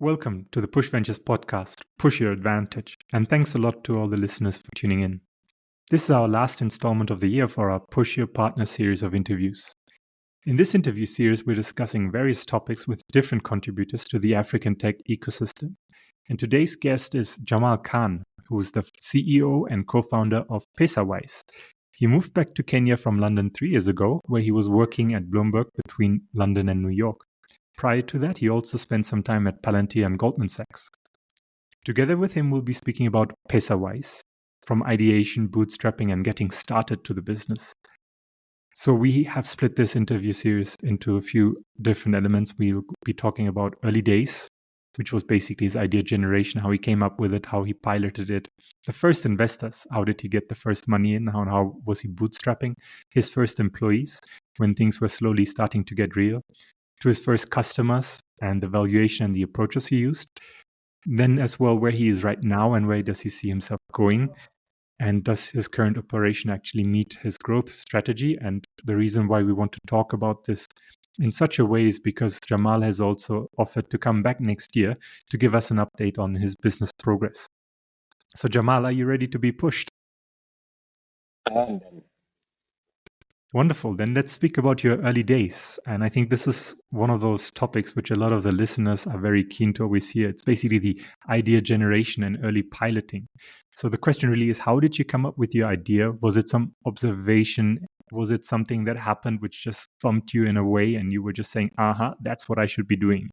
Welcome to the Push Ventures podcast, Push Your Advantage, and thanks a lot to all the listeners for tuning in. This is our last installment of the year for our Push Your Partner series of interviews. In this interview series, we're discussing various topics with different contributors to the African tech ecosystem. And today's guest is Jamal Khan, who is the CEO and co-founder of Pesawise. He moved back to Kenya from London 3 years ago, where he was working at Bloomberg between London and New York. Prior to that, he also spent some time at Palantir and Goldman Sachs. Together with him, we'll be speaking about Pesawise, from ideation, bootstrapping, and getting started to the business. So we have split this interview series into a few different elements. We'll be talking about early days, which was basically his idea generation, how he came up with it, how he piloted it. The first investors, how did he get the first money in? How was he bootstrapping? His first employees, when things were slowly starting to get real, to his first customers and the valuation and the approaches he used. Then as well, where he is right now and where does he see himself going? And does his current operation actually meet his growth strategy? And the reason why we want to talk about this in such a way is because Jamal has also offered to come back next year to give us an update on his business progress. So Jamal, are you ready to be pushed? Wonderful. Then let's speak about your early days. And I think this is one of those topics which a lot of the listeners are very keen to always hear. It's basically the idea generation and early piloting. So the question really is, how did you come up with your idea? Was it some observation? Was it something that happened which just thumped you in a way and you were just saying, that's what I should be doing?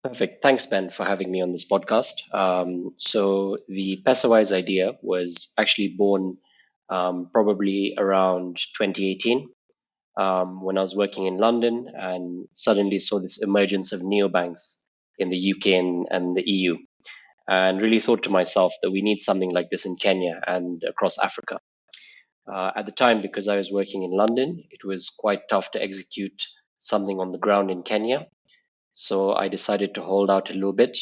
Perfect. Thanks, Ben, for having me on this podcast. So the Pesawise idea was actually born probably around 2018 when I was working in London and suddenly saw this emergence of neobanks in the UK and the EU, and really thought to myself that we need something like this in Kenya and across Africa. At the time, because I was working in London, it was quite tough to execute something on the ground in Kenya. So I decided to hold out a little bit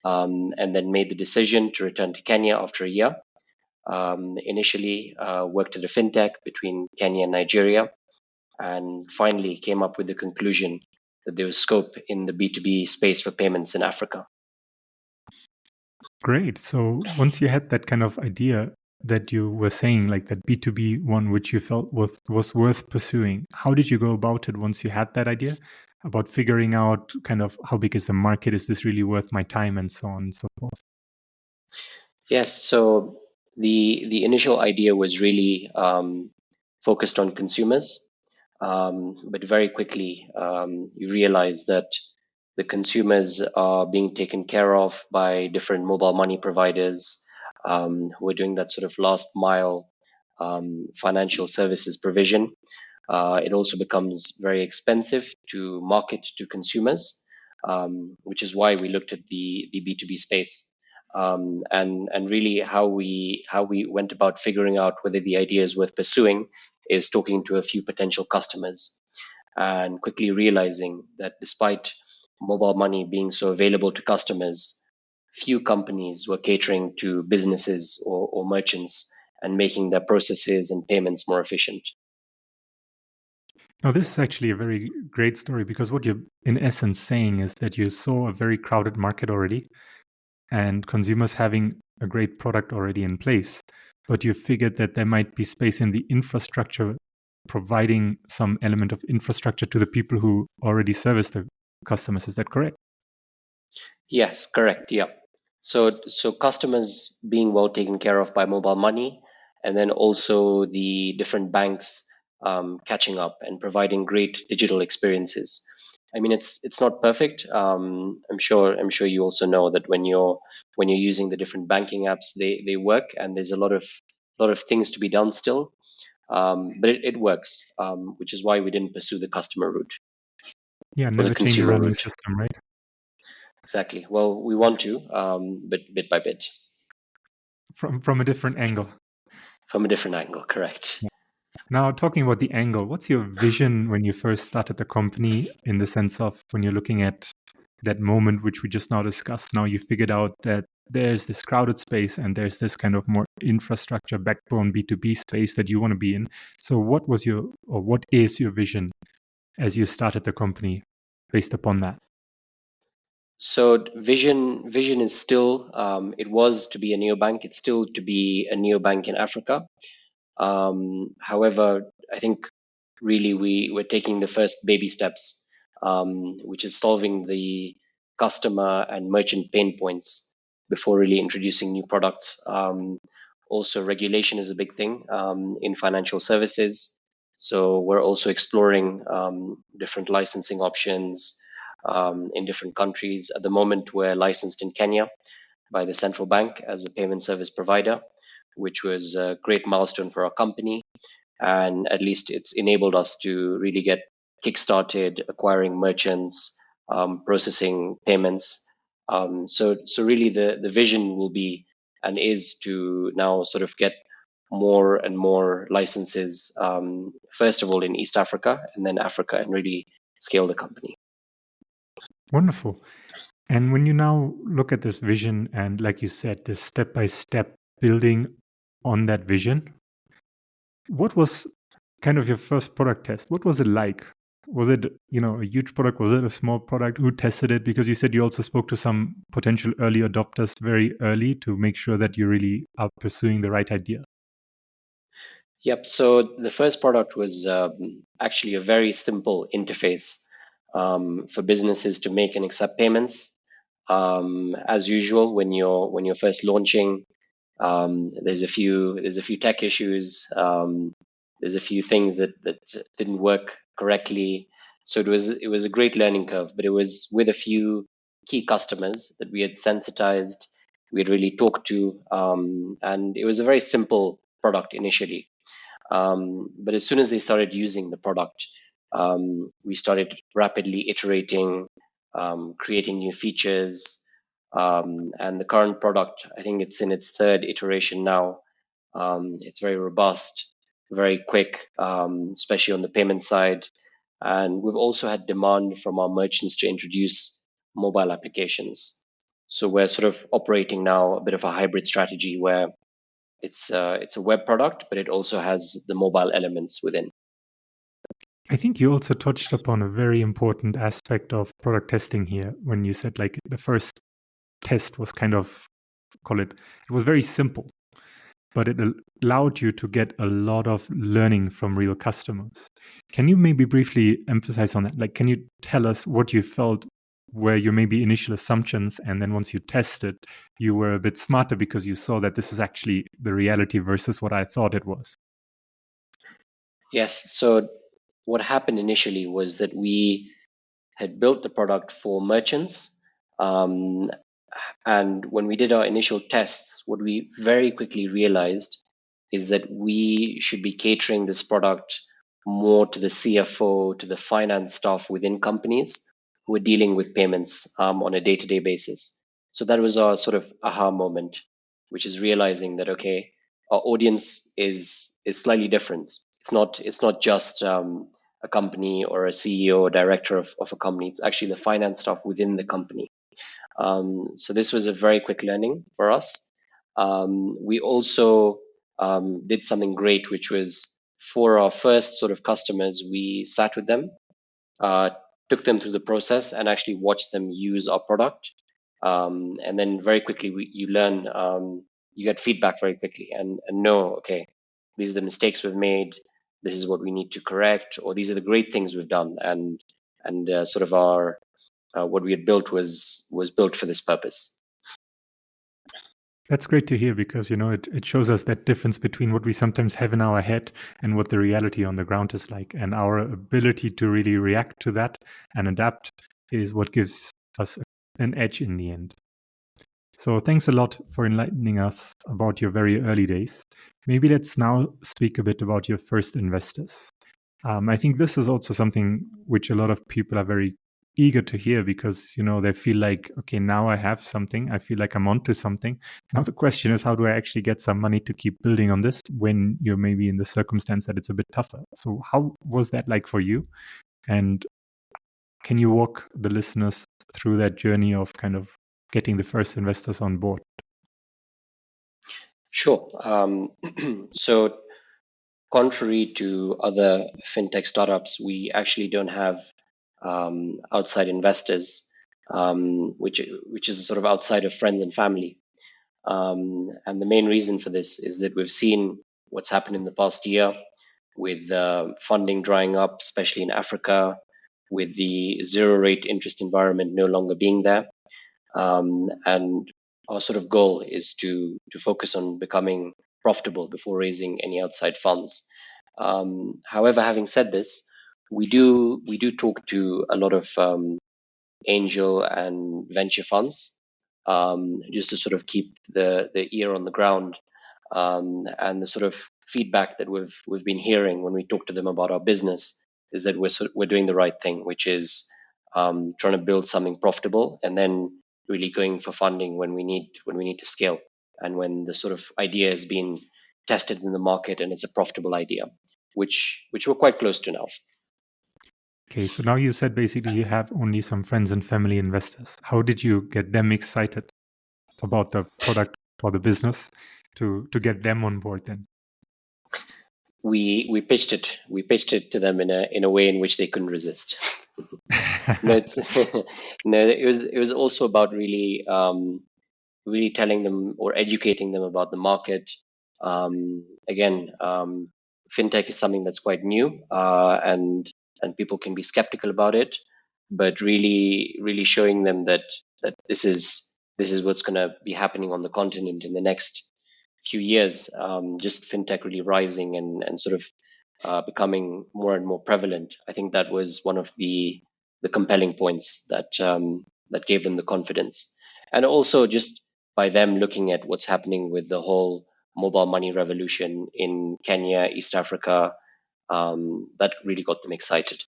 and then made the decision to return to Kenya after a year. Initially worked at a fintech between Kenya and Nigeria, and finally came up with the conclusion that there was scope in the B2B space for payments in Africa. Great. So once you had that kind of idea that you were saying, like that B2B one, which you felt was worth pursuing, how did you go about it once you had that idea about figuring out kind of how big is the market? Is this really worth my time, and so on and so forth? Yes. So the initial idea was really focused on consumers, but very quickly you realize that the consumers are being taken care of by different mobile money providers who are doing that sort of last mile financial services provision. It also becomes very expensive to market to consumers, which is why we looked at the B2B space. And really how we went about figuring out whether the idea is worth pursuing is talking to a few potential customers and quickly realizing that despite mobile money being so available to customers, few companies were catering to businesses or merchants and making their processes and payments more efficient. Now, this is actually a very great story, because what you're in essence saying is that you saw a very crowded market already and consumers having a great product already in place, but you figured that there might be space in the infrastructure, providing some element of infrastructure to the people who already service the customers. Is that correct? Yes, correct. Yeah. So customers being well taken care of by mobile money, and then also the different banks catching up and providing great digital experiences. I mean, it's not perfect. I'm sure you also know that when you're using the different banking apps, they work, and there's a lot of things to be done still. But it works, which is why we didn't pursue the customer route. Yeah, or never the change a consumer running route. system, right? Exactly. Well, we want to, but bit by bit. From a different angle. From a different angle, correct. Yeah. Now, talking about the angle, what's your vision when you first started the company, in the sense of when you're looking at that moment which we just now discussed? Now you figured out that there's this crowded space and there's this kind of more infrastructure backbone B2B space that you want to be in. So what is your vision as you started the company based upon that? So vision is still, it was to be a neobank. It's still to be a neobank in Africa. However, I think really we're taking the first baby steps, which is solving the customer and merchant pain points before really introducing new products. Also, regulation is a big thing in financial services. So we're also exploring different licensing options in different countries. At the moment, we're licensed in Kenya by the central bank as a payment service provider, which was a great milestone for our company. And at least it's enabled us to really get kickstarted, acquiring merchants, processing payments. So really the vision will be and is to now sort of get more and more licenses, first of all in East Africa and then Africa, and really scale the company. Wonderful. And when you now look at this vision and, like you said, this step by step building on that vision, what was kind of your first product test? What was it like? Was it, a huge product? Was it a small product? Who tested it? Because you said you also spoke to some potential early adopters very early to make sure that you really are pursuing the right idea. Yep. So the first product was actually a very simple interface for businesses to make and accept payments. As usual, when you're first launching, there's a few tech issues. There's a few things that didn't work correctly. So it was a great learning curve, but it was with a few key customers that we had sensitized, we had really talked to, and it was a very simple product initially. But as soon as they started using the product, we started rapidly iterating, creating new features. And the current product, I think it's in its third iteration now. It's very robust, very quick, especially on the payment side. And we've also had demand from our merchants to introduce mobile applications. So we're sort of operating now a bit of a hybrid strategy where it's a web product, but it also has the mobile elements within. I think you also touched upon a very important aspect of product testing here when you said like the first test was kind of, it was very simple, but it allowed you to get a lot of learning from real customers. Can you maybe briefly emphasize on that? Like, can you tell us what you felt were your maybe initial assumptions, and then once you tested, you were a bit smarter because you saw that this is actually the reality versus what I thought it was? Yes. So what happened initially was that we had built the product for merchants. And when we did our initial tests, what we very quickly realized is that we should be catering this product more to the CFO, to the finance staff within companies who are dealing with payments on a day-to-day basis. So that was our sort of aha moment, which is realizing that okay, our audience is slightly different. It's not just a company or a CEO or director of a company. It's actually the finance staff within the company. So this was a very quick learning for us. We also did something great, which was for our first sort of customers, we sat with them, uh, took them through the process, and actually watched them use our product. And then very quickly, you learn, you get feedback very quickly, and know, okay, these are the mistakes we've made. This is what we need to correct, or these are the great things we've done, and sort of our what we had built was built for this purpose. That's great to hear because, it shows us that difference between what we sometimes have in our head and what the reality on the ground is like. And our ability to really react to that and adapt is what gives us an edge in the end. So thanks a lot for enlightening us about your very early days. Maybe let's now speak a bit about your first investors. I think this is also something which a lot of people are very eager to hear because they feel like, okay, now I have something, I feel like I'm onto something. Now the question is, how do I actually get some money to keep building on this when you're maybe in the circumstance that it's a bit tougher? So how was that like for you, and can you walk the listeners through that journey of kind of getting the first investors on board? Sure. So contrary to other fintech startups, we actually don't have outside investors. which is sort of outside of friends and family. And the main reason for this is that we've seen what's happened in the past year with funding drying up, especially in Africa, with the zero rate interest environment no longer being there. And our sort of goal is to focus on becoming profitable before raising any outside funds. However, having said this, we do talk to a lot of angel and venture funds, just to sort of keep the ear on the ground. And the sort of feedback that we've been hearing when we talk to them about our business is that we're doing the right thing, which is trying to build something profitable and then really going for funding when we need to scale, and when the sort of idea has been tested in the market and it's a profitable idea, which we're quite close to now. Okay, so now you said basically you have only some friends and family investors. How did you get them excited about the product or the business to get them on board then? We pitched it to them in a way in which they couldn't resist. No, it's no, it was also about really telling them or educating them about the market. Again, fintech is something that's quite new, and people can be skeptical about it, but really showing them that this is what's going to be happening on the continent in the next few years. Just fintech really rising and sort of becoming more and more prevalent. I think that was one of the compelling points that gave them the confidence, and also just by them looking at what's happening with the whole mobile money revolution in Kenya, East Africa, that really got them excited.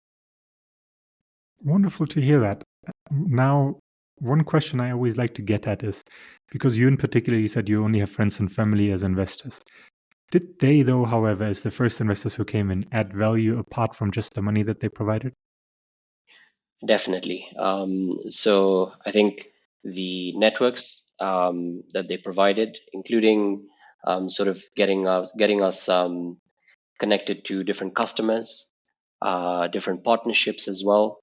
Wonderful to hear that. Now, one question I always like to get at is, because you in particular, you said you only have friends and family as investors. Did they, though, however, as the first investors who came in, add value apart from just the money that they provided? Definitely. So I think the networks that they provided, including sort of getting us connected to different customers, different partnerships as well,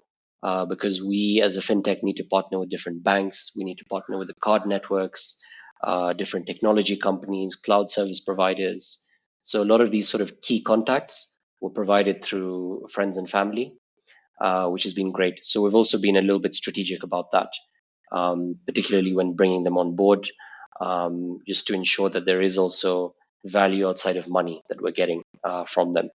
because we as a fintech need to partner with different banks, we need to partner with the card networks, different technology companies, cloud service providers. So a lot of these sort of key contacts were provided through friends and family, which has been great. So we've also been a little bit strategic about that, particularly when bringing them on board, just to ensure that there is also value outside of money that we're getting from them.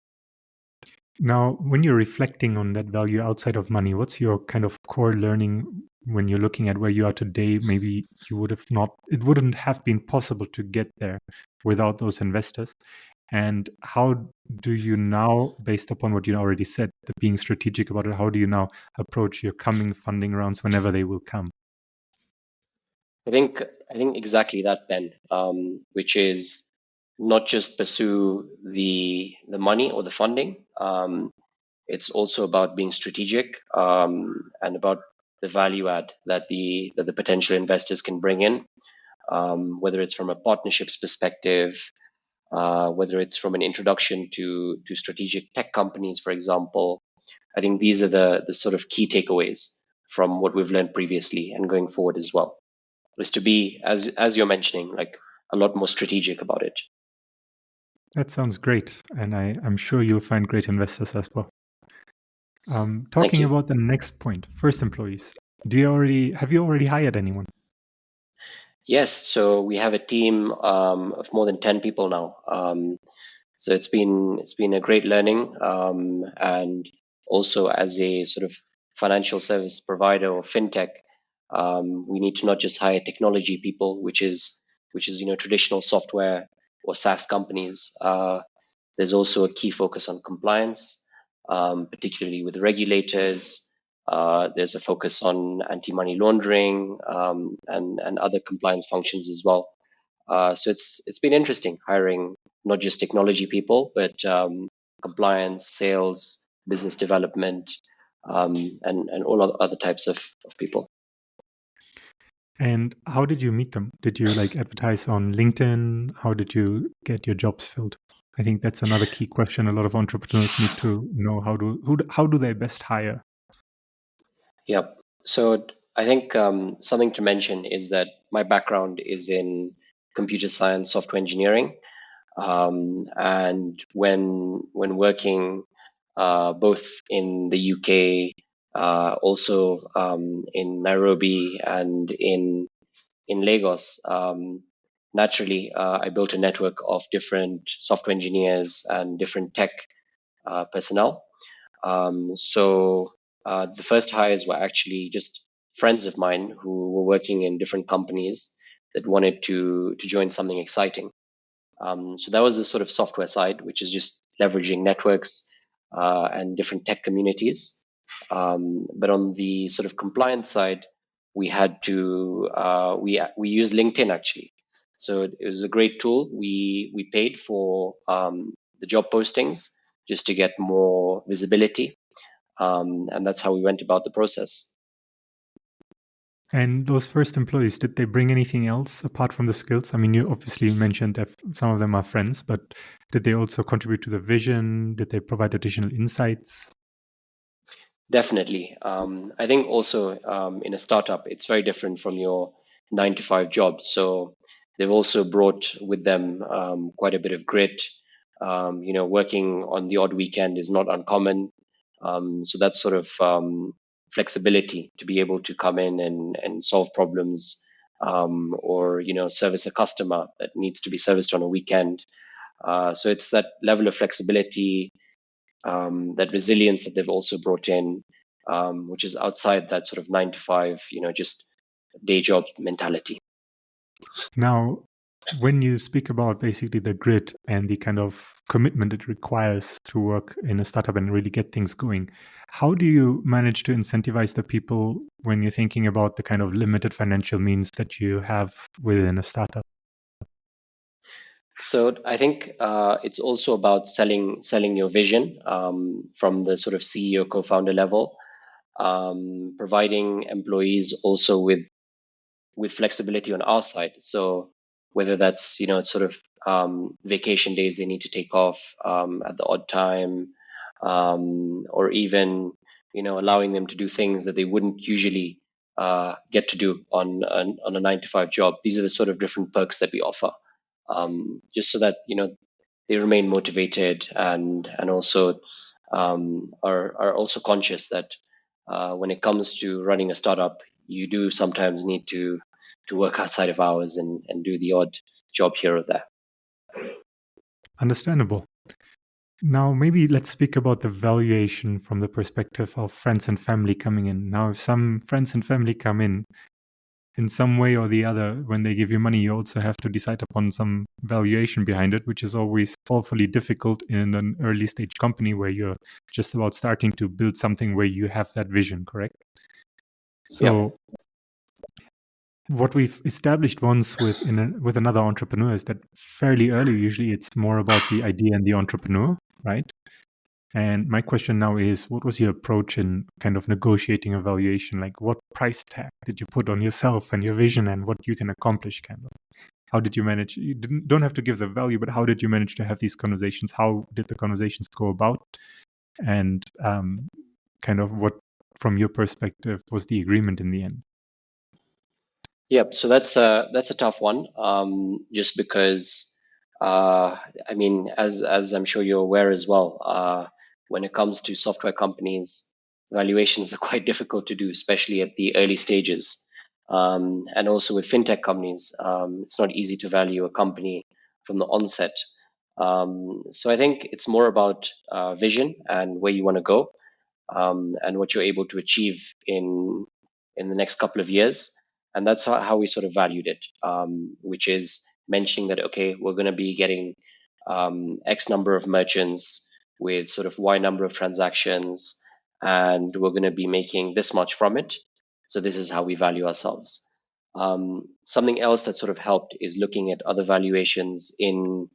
Now, when you're reflecting on that value outside of money, what's your kind of core learning when you're looking at where you are today? Maybe it wouldn't have been possible to get there without those investors. And how do you now, based upon what you already said, the being strategic about it, how do you now approach your coming funding rounds whenever they will come? I think exactly that, Ben, which is not just pursue the money or the funding. It's also about being strategic, and about the value add that the potential investors can bring in, whether it's from a partnerships perspective, whether it's from an introduction to strategic tech companies, for example. I think these are the sort of key takeaways from what we've learned previously and going forward as well, is to be, as you're mentioning, like a lot more strategic about it. That sounds great. And I'm sure you'll find great investors as well. Thank Talking you. about the next point, first employees. Have you already hired anyone? Yes, so we have a team of more than 10 people now. So it's been a great learning, and also as a sort of financial service provider or fintech, we need to not just hire technology people, which is traditional software or SaaS companies. There's also a key focus on compliance, particularly with regulators. There's a focus on anti-money laundering, and other compliance functions as well. So it's been interesting hiring not just technology people, but compliance, sales, business development, and all other types of people. And how did you meet them? Did you advertise on LinkedIn? How did you get your jobs filled? I think that's another key question a lot of entrepreneurs need to know. How do they best hire? Yep. So I think something to mention is that my background is in computer science, software engineering, and when working both in the UK, also in Nairobi and in Lagos, naturally I built a network of different software engineers and different tech personnel. So the first hires were actually just friends of mine who were working in different companies that wanted to join something exciting. So that was the sort of software side, which is just leveraging networks and different tech communities. But on the sort of compliance side, we had to we used LinkedIn actually. So it was a great tool. We paid for the job postings just to get more visibility, and that's how we went about the process. And those first employees, did they bring anything else apart from the skills? I mean, you obviously mentioned that some of them are friends, but did they also contribute to the vision? Did they provide additional insights? Definitely. I think also in a startup, it's very different from your 9 to 5 job. So they've also brought with them quite a bit of grit. Working on the odd weekend is not uncommon. So that's sort of flexibility to be able to come in and solve problems, or service a customer that needs to be serviced on a weekend. So it's that level of flexibility, that resilience that they've also brought in, which is outside that sort of 9 to 5, just day job mentality. Now, when you speak about basically the grit and the kind of commitment it requires to work in a startup and really get things going, how do you manage to incentivize the people when you're thinking about the kind of limited financial means that you have within a startup? So I think it's also about selling your vision, from the sort of CEO co-founder level, providing employees also with flexibility on our side. So whether that's sort of vacation days they need to take off at the odd time, or even allowing them to do things that they wouldn't usually get to do on a 9 to 5 job. These are the sort of different perks that we offer, just so that they remain motivated and also are also conscious that when it comes to running a startup, you do sometimes need to work outside of hours and do the odd job here or there. Understandable. Now, maybe let's speak about the valuation from the perspective of friends and family coming in. Now, if some friends and family come in some way or the other, when they give you money, you also have to decide upon some valuation behind it, which is always awfully difficult in an early stage company where you're just about starting to build something where you have that vision, correct? So, what we've established once with another entrepreneur is that fairly early, usually it's more about the idea and the entrepreneur, right? And my question now is, what was your approach in kind of negotiating a valuation? Like, what price tag did you put on yourself and your vision and what you can accomplish, kind of? How did you manage? You don't have to give the value, but how did you manage to have these conversations? How did the conversations go about? And kind of what, from your perspective, was the agreement in the end? Yep. So that's a tough one, just because I mean, as I'm sure you're aware as well, when it comes to software companies, valuations are quite difficult to do, especially at the early stages. And also with fintech companies, it's not easy to value a company from the onset. So I think it's more about vision and where you want to go, and what you're able to achieve in the next couple of years. And that's how we sort of valued it, which is mentioning that, okay, we're going to be getting X number of merchants with sort of Y number of transactions, and we're going to be making this much from it. So this is how we value ourselves. Something else that sort of helped is looking at other valuations in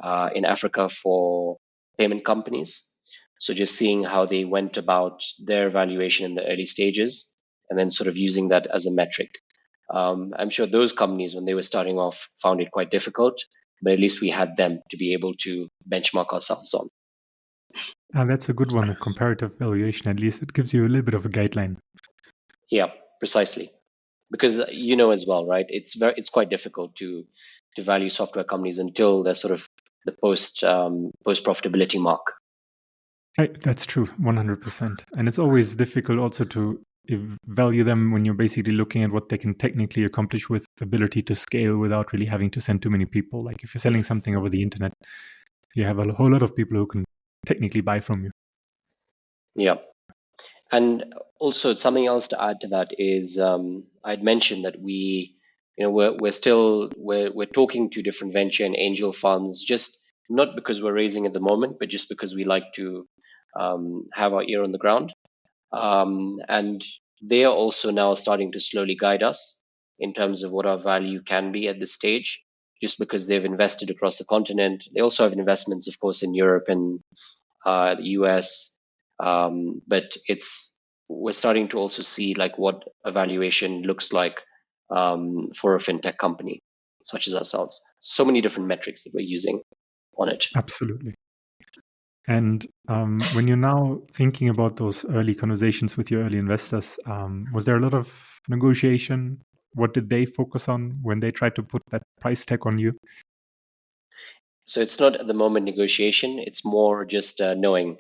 Africa for payment companies. So just seeing how they went about their valuation in the early stages, and then sort of using that as a metric. I'm sure those companies, when they were starting off, found it quite difficult, but at least we had them to be able to benchmark ourselves on. That's a good one, a comparative valuation. At least it gives you a little bit of a guideline. Yeah. Precisely, because you know as well, right? It's quite difficult to value software companies until they're sort of the post profitability mark. That's true, 100%. And it's always difficult also to value them when you're basically looking at what they can technically accomplish with ability to scale without really having to send too many people. Like if you're selling something over the internet, you have a whole lot of people who can technically buy from you. Yeah. And also something else to add to that is I'd mentioned that we're talking to different venture and angel funds, just not because we're raising at the moment, but just because we like to have our ear on the ground. And they are also now starting to slowly guide us in terms of what our value can be at this stage, just because they've invested across the continent. They also have investments, of course, in Europe and the US, but we're starting to also see like what a valuation looks like for a fintech company such as ourselves. So many different metrics that we're using on it. Absolutely. And when you're now thinking about those early conversations with your early investors, was there a lot of negotiation? What did they focus on when they tried to put that price tag on you? So it's not at the moment negotiation, it's more just knowing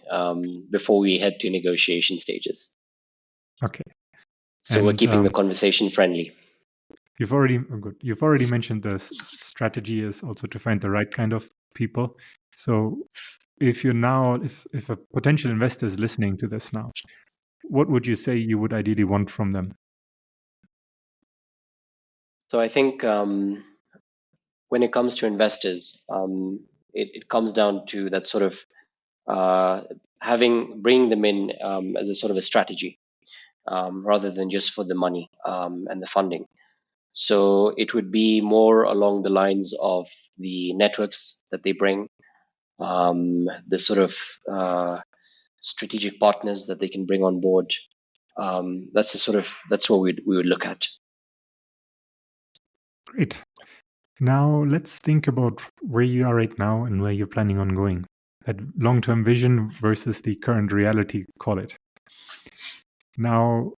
before we head to negotiation stages. Okay. So we're keeping the conversation friendly. You've already mentioned the strategy is also to find the right kind of people. So if a potential investor is listening to this now, what would you say you would ideally want from them? So I think when it comes to investors, it comes down to that sort of bringing them in as a sort of a strategy rather than just for the money and the funding. So it would be more along the lines of the networks that they bring, the sort of strategic partners that they can bring on board. That's what we would look at. Great. Now let's think about where you are right now and where you're planning on going. That long-term vision versus the current reality, call it. Now,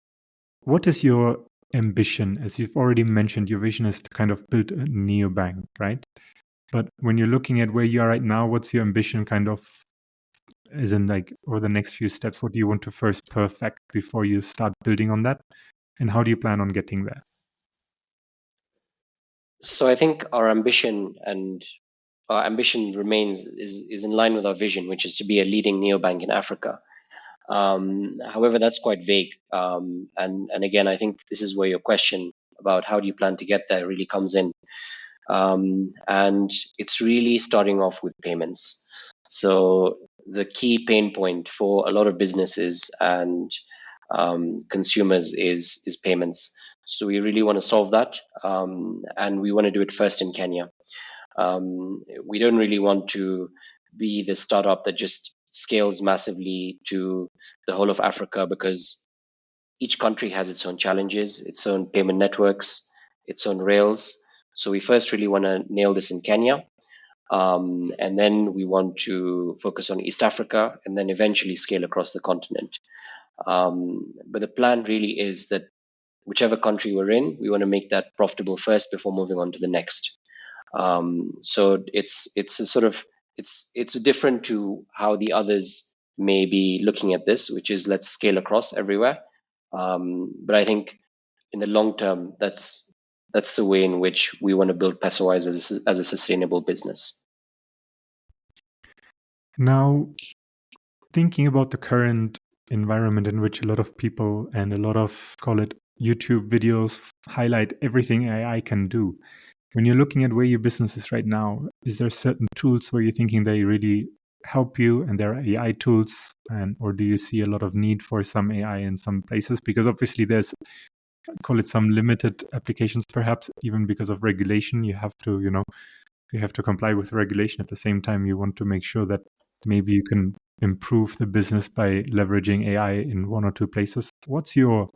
what is your ambition? As you've already mentioned, your vision is to kind of build a neobank, right? But when you're looking at where you are right now, what's your ambition kind of, as in like over the next few steps? What do you want to first perfect before you start building on that? And how do you plan on getting there? So I think our ambition remains is in line with our vision, which is to be a leading neobank in Africa. However, that's quite vague. And again, I think this is where your question about how do you plan to get there really comes in. And it's really starting off with payments. So the key pain point for a lot of businesses and consumers is payments. So we really want to solve that, and we want to do it first in Kenya. We don't really want to be the startup that just scales massively to the whole of Africa, because each country has its own challenges, its own payment networks, its own rails. So we first really want to nail this in Kenya. And then we want to focus on East Africa and then eventually scale across the continent. But the plan really is that whichever country we're in, we want to make that profitable first before moving on to the next. So it's a sort of it's different to how the others may be looking at this, which is let's scale across everywhere. But I think in the long term, that's the way in which we want to build Pesawise as a sustainable business. Now, thinking about the current environment in which a lot of people and a lot of, call it, YouTube videos highlight everything AI can do. When you're looking at where your business is right now, is there certain tools where you're thinking they really help you and there are AI tools, or do you see a lot of need for some AI in some places? Because obviously there's, call it, some limited applications, perhaps even because of regulation. You have to comply with regulation. At the same time, you want to make sure that maybe you can improve the business by leveraging AI in one or two places. What's your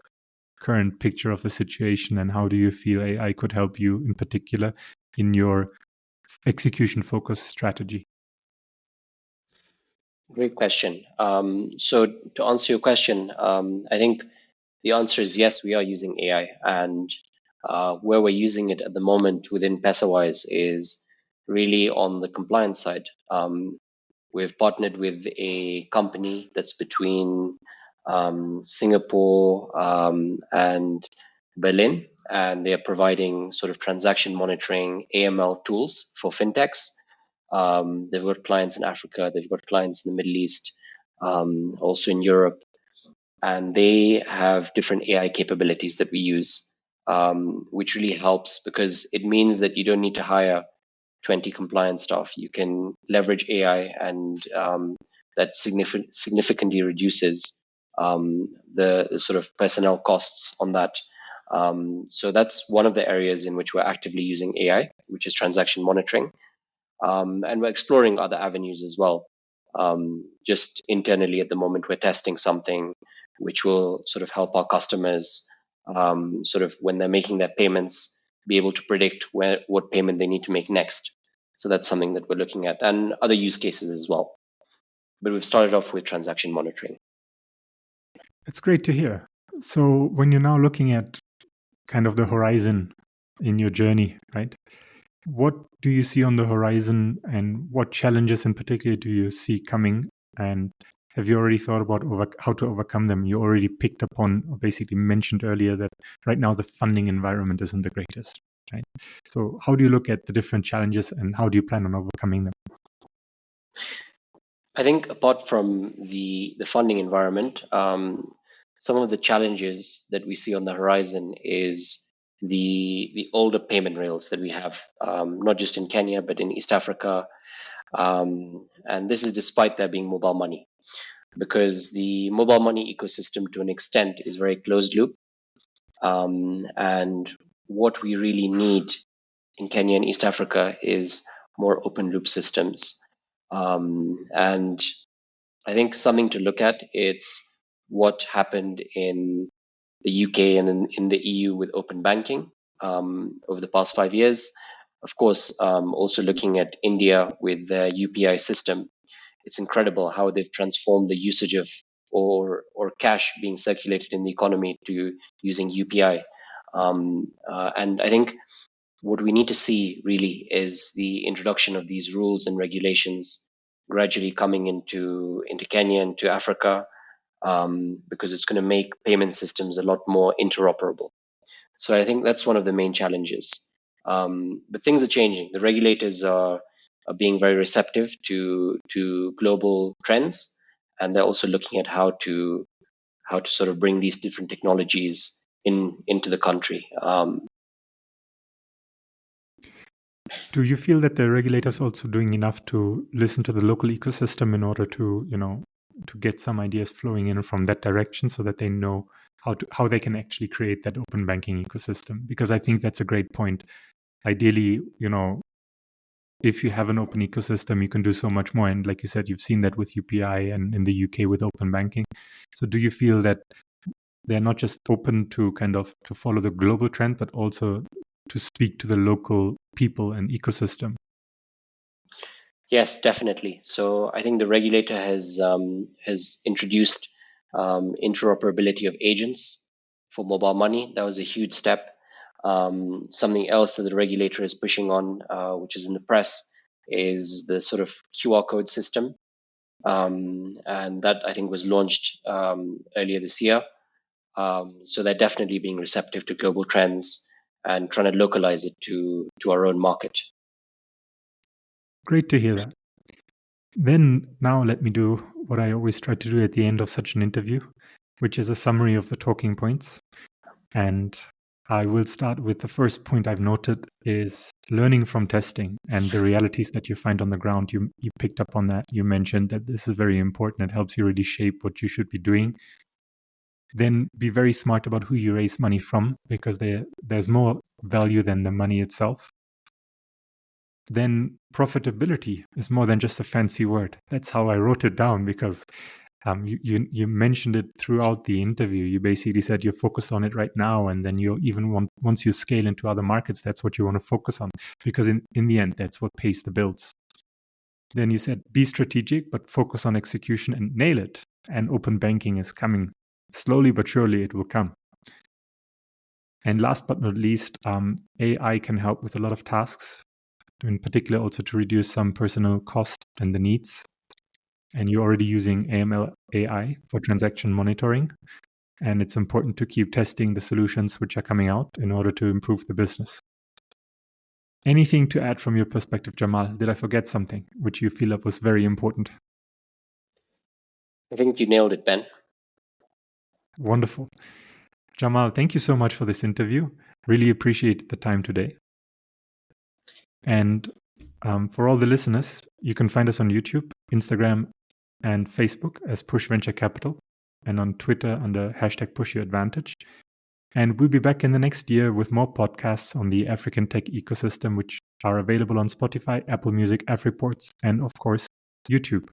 current picture of the situation, and how do you feel AI could help you in particular in your execution-focused strategy? Great question. So to answer your question, I think The answer is yes, we are using AI, and where we're using it at the moment within Pesawise is really on the compliance side. We've partnered with a company that's between Singapore and Berlin, and they are providing sort of transaction monitoring AML tools for fintechs. They've got clients in Africa, they've got clients in the Middle East, also in Europe, and they have different AI capabilities that we use, which really helps because it means that you don't need to hire 20 compliance staff. You can leverage AI, and that significantly reduces the sort of personnel costs on that. So that's one of the areas in which we're actively using AI, which is transaction monitoring. And we're exploring other avenues as well. Just internally at the moment, we're testing something which will sort of help our customers sort of when they're making their payments, be able to predict what payment they need to make next. So that's something that we're looking at, and other use cases as well. But we've started off with transaction monitoring. It's great to hear. So when you're now looking at kind of the horizon in your journey, right? What do you see on the horizon, and what challenges in particular do you see coming? And have you already thought about how to overcome them? You already picked up on, or basically mentioned earlier, that right now the funding environment isn't the greatest, right? So how do you look at the different challenges, and how do you plan on overcoming them? I think apart from the funding environment, some of the challenges that we see on the horizon is the older payment rails that we have, not just in Kenya but in East Africa, and this is despite there being mobile money, because the mobile money ecosystem to an extent is very closed loop, and what we really need in Kenya and East Africa is more open loop systems, and I think something to look at, it's what happened in the UK and in the EU with open banking over the past 5 years. Of course, also looking at India with their UPI system. It's incredible how they've transformed the usage of or cash being circulated in the economy to using UPI. And I think what we need to see really is the introduction of these rules and regulations gradually coming into Kenya and to Africa, because it's going to make payment systems a lot more interoperable. So I think that's one of the main challenges. But things are changing. The regulators are being very receptive to global trends, and they're also looking at how to sort of bring these different technologies into the country. Do you feel that the regulators also doing enough to listen to the local ecosystem in order to, to get some ideas flowing in from that direction, so that they know how they can actually create that open banking ecosystem? Because I think that's a great point. Ideally, if you have an open ecosystem, you can do so much more. And like you said, you've seen that with UPI and in the UK with open banking. So do you feel that they're not just open to to follow the global trend, but also to speak to the local people and ecosystem? Yes, definitely. So I think the regulator has introduced interoperability of agents for mobile money. That was a huge step. Something else that the regulator is pushing on, which is in the press, is the sort of QR code system, and that I think was launched earlier this year. So they're definitely being receptive to global trends and trying to localize it to our own market. Great to hear that. Then now let me do what I always try to do at the end of such an interview, which is a summary of the talking points. And I will start with the first point I've noted is learning from testing and the realities that you find on the ground. You picked up on that. You mentioned that this is very important. It helps you really shape what you should be doing. Then be very smart about who you raise money from, because there's more value than the money itself. Then profitability is more than just a fancy word. That's how I wrote it down, because you mentioned it throughout the interview. You basically said you're focused on it right now, and then you even once you scale into other markets, that's what you want to focus on, because in the end, that's what pays the bills. Then you said be strategic, but focus on execution and nail it. And open banking is coming slowly but surely it will come. And last but not least, AI can help with a lot of tasks, in particular also to reduce some personal costs and the needs. And you're already using AML AI for transaction monitoring. And it's important to keep testing the solutions which are coming out in order to improve the business. Anything to add from your perspective, Jamal? Did I forget something which you feel was very important? I think you nailed it, Ben. Wonderful. Jamal, thank you so much for this interview. Really appreciate the time today. And for all the listeners, you can find us on YouTube, Instagram, and Facebook as Push Venture Capital, and on Twitter under #PushYourAdvantage. And we'll be back in the next year with more podcasts on the African tech ecosystem, which are available on Spotify, Apple Music, AppReports, and of course, YouTube.